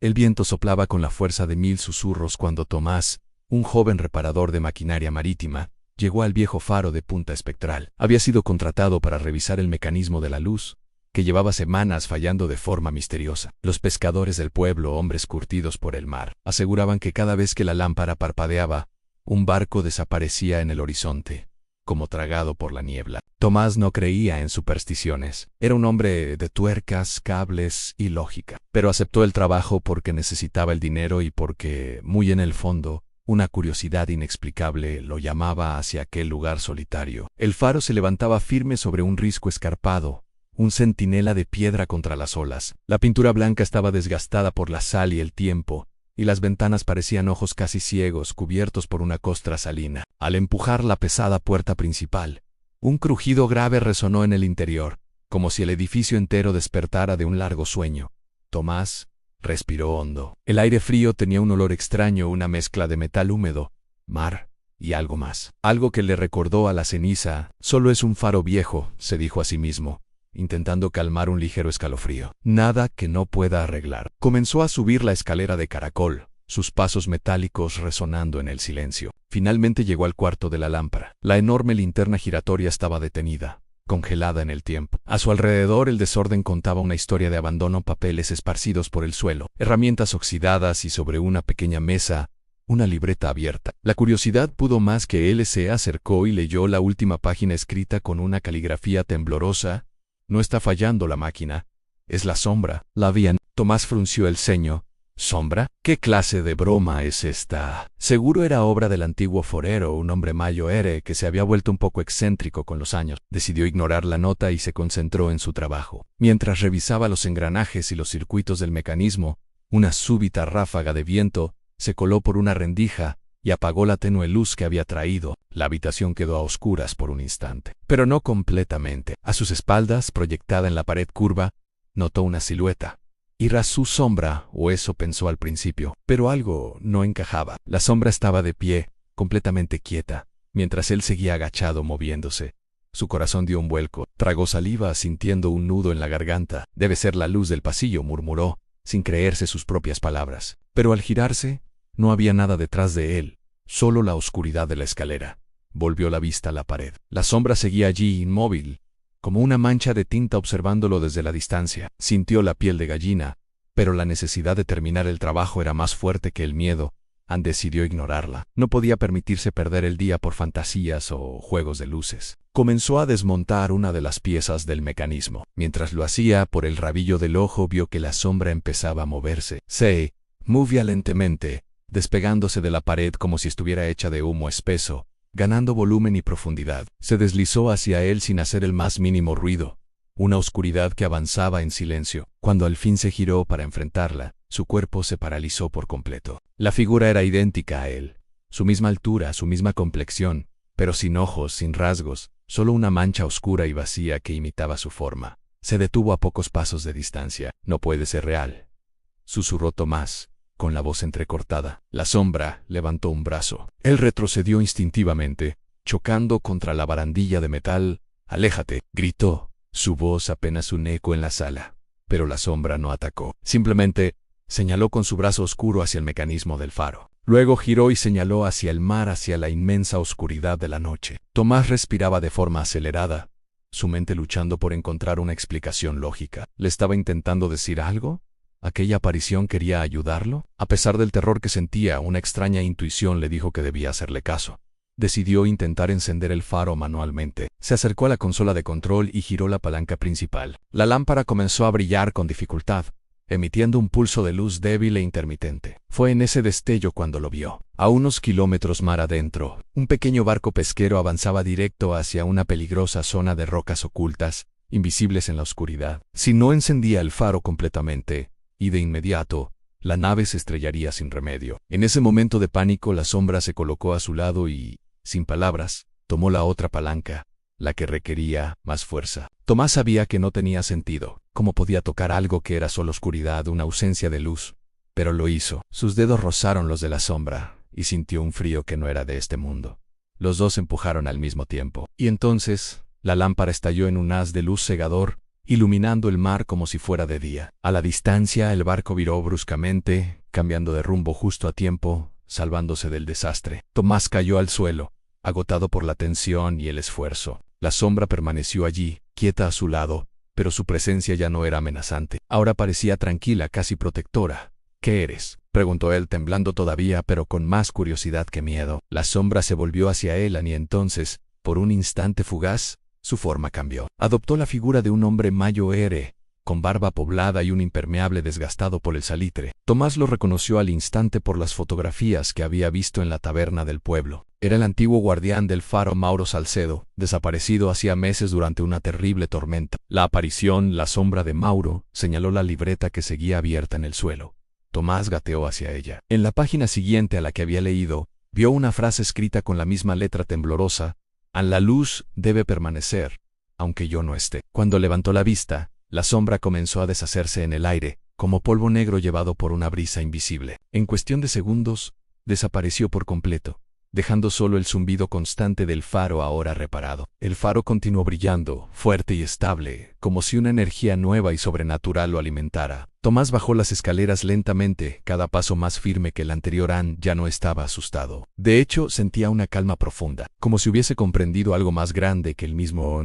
El viento soplaba con la fuerza de 1000 susurros cuando Tomás, un joven reparador de maquinaria marítima, llegó al viejo faro de Punta Espectral. Había sido contratado para revisar el mecanismo de la luz, que llevaba semanas fallando de forma misteriosa. Los pescadores del pueblo, hombres curtidos por el mar, aseguraban que cada vez que la lámpara parpadeaba, un barco desaparecía en el horizonte, como tragado por la niebla. Tomás no creía en supersticiones. Era un hombre de tuercas, cables y lógica. Pero aceptó el trabajo porque necesitaba el dinero y porque, muy en el fondo, una curiosidad inexplicable lo llamaba hacia aquel lugar solitario. El faro se levantaba firme sobre un risco escarpado, un centinela de piedra contra las olas. La pintura blanca estaba desgastada por la sal y el tiempo, y las ventanas parecían ojos casi ciegos cubiertos por una costra salina. Al empujar la pesada puerta principal, un crujido grave resonó en el interior, como si el edificio entero despertara de un largo sueño. Tomás respiró hondo. El aire frío tenía un olor extraño, una mezcla de metal húmedo, mar y algo más. Algo que le recordó a la ceniza. Solo es un faro viejo, se dijo a sí mismo, intentando calmar un ligero escalofrío. Nada que no pueda arreglar. Comenzó a subir la escalera de caracol, sus pasos metálicos resonando en el silencio. Finalmente llegó al cuarto de la lámpara. La enorme linterna giratoria estaba detenida, congelada en el tiempo. A su alrededor el desorden contaba una historia de abandono, papeles esparcidos por el suelo, herramientas oxidadas y sobre una pequeña mesa, una libreta abierta. La curiosidad pudo más que él. Se acercó y leyó la última página escrita con una caligrafía temblorosa. No está fallando la máquina. Es la sombra. La habían. Tomás frunció el ceño. ¿Sombra? ¿Qué clase de broma es esta? Seguro era obra del antiguo forero, un hombre mayor que se había vuelto un poco excéntrico con los años. Decidió ignorar la nota y se concentró en su trabajo. Mientras revisaba los engranajes y los circuitos del mecanismo, una súbita ráfaga de viento se coló por una rendija y apagó la tenue luz que había traído. La habitación quedó a oscuras por un instante, pero no completamente. A sus espaldas, proyectada en la pared curva, notó una silueta. Era su sombra, o eso pensó al principio, pero algo no encajaba. La sombra estaba de pie, completamente quieta, mientras él seguía agachado moviéndose. Su corazón dio un vuelco, tragó saliva sintiendo un nudo en la garganta. Debe ser la luz del pasillo, murmuró, sin creerse sus propias palabras. Pero al girarse, no había nada detrás de él, solo la oscuridad de la escalera. Volvió la vista a la pared. La sombra seguía allí, inmóvil, como una mancha de tinta observándolo desde la distancia. Sintió la piel de gallina, pero la necesidad de terminar el trabajo era más fuerte que el miedo. Decidió ignorarla. No podía permitirse perder el día por fantasías o juegos de luces. Comenzó a desmontar una de las piezas del mecanismo. Mientras lo hacía, por el rabillo del ojo vio que la sombra empezaba a moverse. Se movía lentamente, despegándose de la pared como si estuviera hecha de humo espeso, ganando volumen y profundidad. Se deslizó hacia él sin hacer el más mínimo ruido. Una oscuridad que avanzaba en silencio. Cuando al fin se giró para enfrentarla, su cuerpo se paralizó por completo. La figura era idéntica a él. Su misma altura, su misma complexión, pero sin ojos, sin rasgos, solo una mancha oscura y vacía que imitaba su forma. Se detuvo a pocos pasos de distancia. No puede ser real, susurró Tomás, con la voz entrecortada. La sombra levantó un brazo. Él retrocedió instintivamente, chocando contra la barandilla de metal. «¡Aléjate!», gritó, su voz apenas un eco en la sala. Pero la sombra no atacó. Simplemente señaló con su brazo oscuro hacia el mecanismo del faro. Luego giró y señaló hacia el mar, hacia la inmensa oscuridad de la noche. Tomás respiraba de forma acelerada, su mente luchando por encontrar una explicación lógica. ¿Le estaba intentando decir algo? ¿Aquella aparición quería ayudarlo? A pesar del terror que sentía, una extraña intuición le dijo que debía hacerle caso. Decidió intentar encender el faro manualmente. Se acercó a la consola de control y giró la palanca principal. La lámpara comenzó a brillar con dificultad, emitiendo un pulso de luz débil e intermitente. Fue en ese destello cuando lo vio. A unos kilómetros mar adentro, un pequeño barco pesquero avanzaba directo hacia una peligrosa zona de rocas ocultas, invisibles en la oscuridad. Si no encendía el faro completamente, y de inmediato, la nave se estrellaría sin remedio. En ese momento de pánico, la sombra se colocó a su lado y, sin palabras, tomó la otra palanca, la que requería más fuerza. Tomás sabía que no tenía sentido. ¿Cómo podía tocar algo que era solo oscuridad, una ausencia de luz? Pero lo hizo. Sus dedos rozaron los de la sombra, y sintió un frío que no era de este mundo. Los dos empujaron al mismo tiempo. Y entonces, la lámpara estalló en un haz de luz cegador, iluminando el mar como si fuera de día. A la distancia, el barco viró bruscamente, cambiando de rumbo justo a tiempo, salvándose del desastre. Tomás cayó al suelo, agotado por la tensión y el esfuerzo. La sombra permaneció allí, quieta a su lado, pero su presencia ya no era amenazante. Ahora parecía tranquila, casi protectora. ¿Qué eres?, preguntó él, temblando todavía, pero con más curiosidad que miedo. La sombra se volvió hacia él y entonces, por un instante fugaz, su forma cambió. Adoptó la figura de un hombre mayor, con barba poblada y un impermeable desgastado por el salitre. Tomás lo reconoció al instante por las fotografías que había visto en la taberna del pueblo. Era el antiguo guardián del faro Mauro Salcedo, desaparecido hacía meses durante una terrible tormenta. La aparición, la sombra de Mauro, señaló la libreta que seguía abierta en el suelo. Tomás gateó hacia ella. En la página siguiente a la que había leído, vio una frase escrita con la misma letra temblorosa: «La luz debe permanecer, aunque yo no esté». Cuando levantó la vista, la sombra comenzó a deshacerse en el aire, como polvo negro llevado por una brisa invisible. En cuestión de segundos, desapareció por completo, dejando solo el zumbido constante del faro ahora reparado. El faro continuó brillando, fuerte y estable, como si una energía nueva y sobrenatural lo alimentara. Tomás bajó las escaleras lentamente, cada paso más firme que el anterior. Ya no estaba asustado. De hecho, sentía una calma profunda, como si hubiese comprendido algo más grande que el mismo.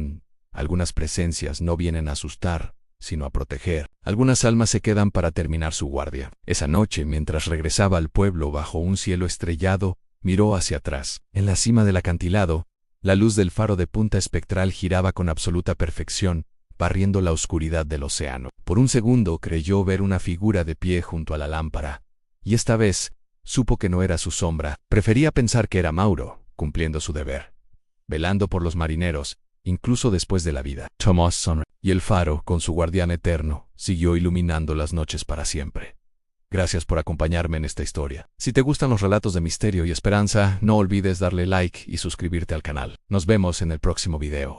Algunas presencias no vienen a asustar, sino a proteger. Algunas almas se quedan para terminar su guardia. Esa noche, mientras regresaba al pueblo bajo un cielo estrellado, miró hacia atrás. En la cima del acantilado, la luz del faro de punta espectral giraba con absoluta perfección, barriendo la oscuridad del océano. Por un segundo creyó ver una figura de pie junto a la lámpara, y esta vez supo que no era su sombra. Prefería pensar que era Mauro, cumpliendo su deber, velando por los marineros, incluso después de la vida. Tomás sonrió, y el faro, con su guardián eterno, siguió iluminando las noches para siempre. Gracias por acompañarme en esta historia. Si te gustan los relatos de misterio y esperanza, no olvides darle like y suscribirte al canal. Nos vemos en el próximo video.